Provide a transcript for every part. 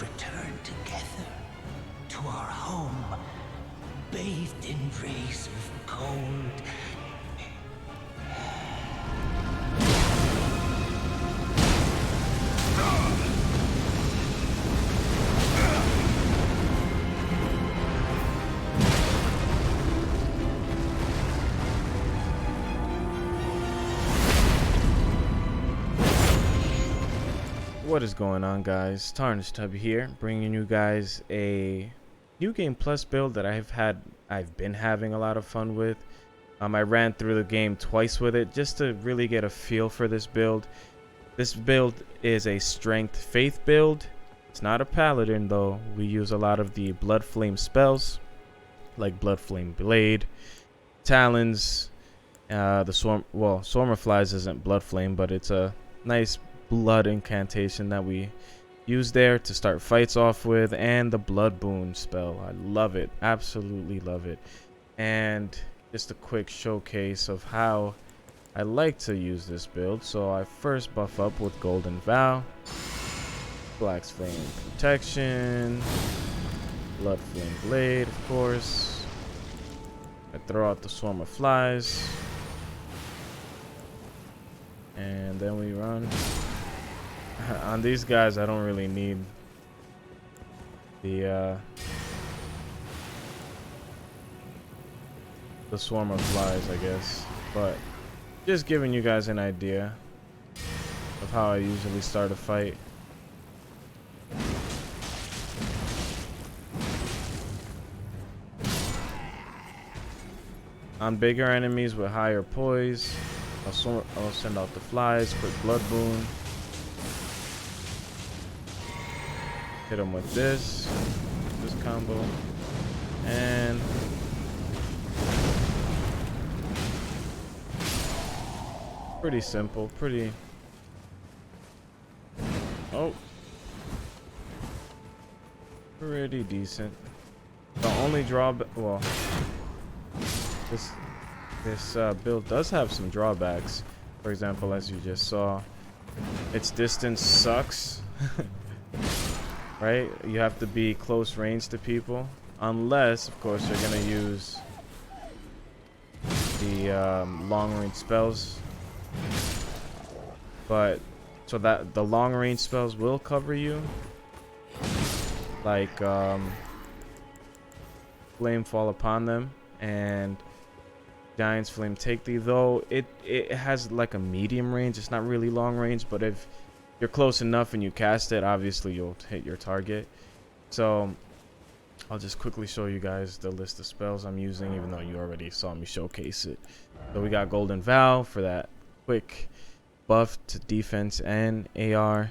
return together to our home, bathed in rays of cold. What is going on, guys? Tarnished Tub here, bringing you guys a new game plus build that I've been having a lot of fun with. I ran through the game twice with it just to really get a feel for this build. This build is a strength faith build. It's not a paladin though. We use a lot of the bloodflame spells like bloodflame blade, talons, the swarm flies isn't bloodflame, but it's a nice blood incantation that we use there to start fights off with, and the blood boon spell. I love it, absolutely love it. And just a quick showcase of how I like to use this build. So I first buff up with Golden Vow, Blasphemous protection, Bloodflame blade, of course. I throw out the swarm of flies, and then we run. On these guys, I don't really need the swarm of flies, I guess, but just giving you guys an idea of how I usually start a fight. On bigger enemies with higher poise, I'll send out the flies, quick blood boon. Hit him with this combo, and pretty simple, pretty decent. The only drawback, well, this build does have some drawbacks. For example, as you just saw, its distance sucks. Right, you have to be close range to people, unless of course you're gonna use the long range spells. But so that the long range spells will cover you, like flame fall upon them and giant's flame take thee, though it has like a medium range. It's not really long range, but if you're close enough and you cast it, obviously you'll hit your target. So I'll just quickly show you guys the list of spells I'm using, even though you already saw me showcase it. So we got Golden Vow for that quick buff to defense and AR,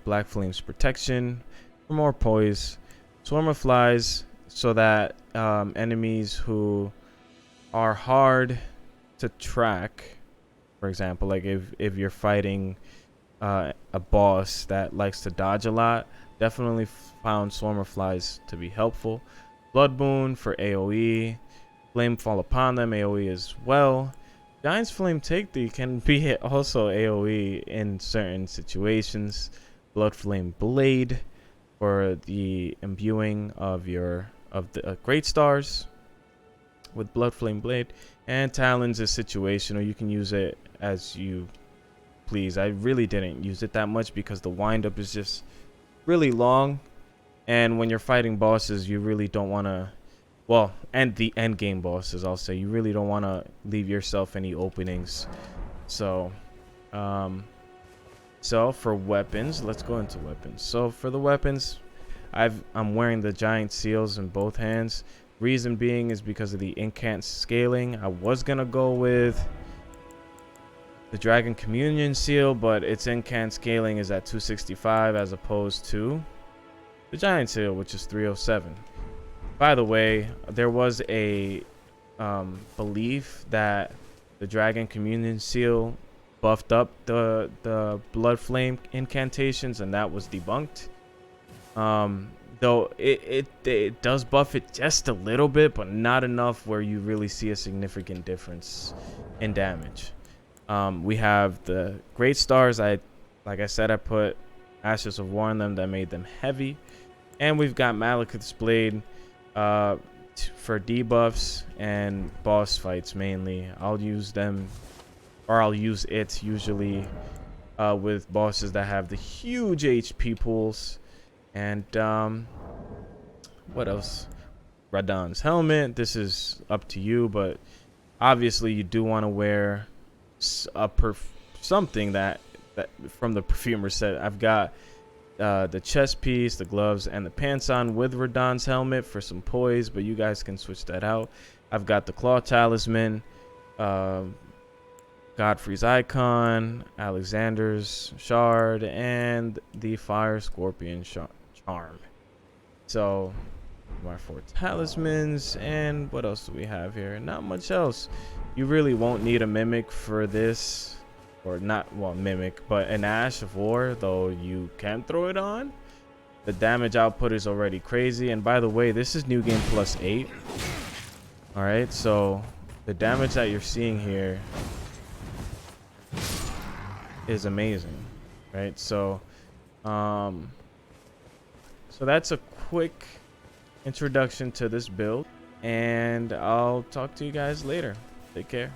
Black Flame's protection for more poise, Swarm of Flies so that enemies who are hard to track, for example, like if you're fighting a boss that likes to dodge a lot, definitely found Swarm of Flies to be helpful. Blood Boon for AoE, Flame Fall Upon them, AoE as well. Giant's Flame Take Thee can be also AoE in certain situations. Bloodflame Blade for the imbuing of the Great Stars with Bloodflame Blade, and Talons is situational. You can use it as you please. I really didn't use it that much because the windup is just really long, and when you're fighting bosses, you really don't want to, well, and the end game bosses, I'll say, you really don't want to leave yourself any openings. So so for weapons, let's go into weapons. So for the weapons, I'm wearing the giant seals in both hands. Reason being is because of the incant scaling. I was gonna go with the Dragon Communion seal, but its incant scaling is at 265 as opposed to the Giant seal, which is 307. By the way, there was a belief that the Dragon Communion seal buffed up the Bloodfflame incantations, and that was debunked. Though it does buff it just a little bit, but not enough where you really see a significant difference in damage. We have the Great Stars. Like I said, I put Ashes of War on them that made them heavy. And we've got Malekith's Blade for debuffs and boss fights mainly. I'll use them, or I'll use it usually with bosses that have the huge HP pools. And what else? Radahn's helmet. This is up to you, but obviously you do want to wear something that from the Perfumer set. I've got the chest piece, the gloves, and the pants on with Radahn's helmet for some poise, but you guys can switch that out. I've got the claw talisman, Godfrey's icon, Alexander's shard, and the fire scorpion charm. So my 4 talismans, and what else do we have here? Not much else. You really won't need a mimic for this, or not, well, mimic, but an Ash of War, though you can throw it on. The damage output is already crazy, and by the way, this is new game +8. All right, so the damage that you're seeing here is amazing, right? So so that's a quick introduction to this build, and I'll talk to you guys later. Take care.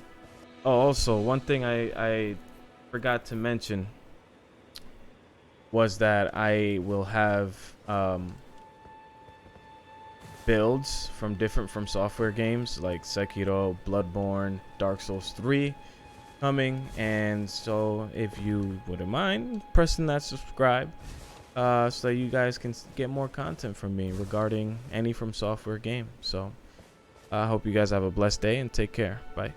Oh, also one thing I forgot to mention was that I will have builds from different From Software games like Sekiro, Bloodborne, Dark Souls 3 coming, and so if you wouldn't mind pressing that subscribe so that you guys can get more content from me regarding any From Software game. So I hope you guys have a blessed day and take care. Bye.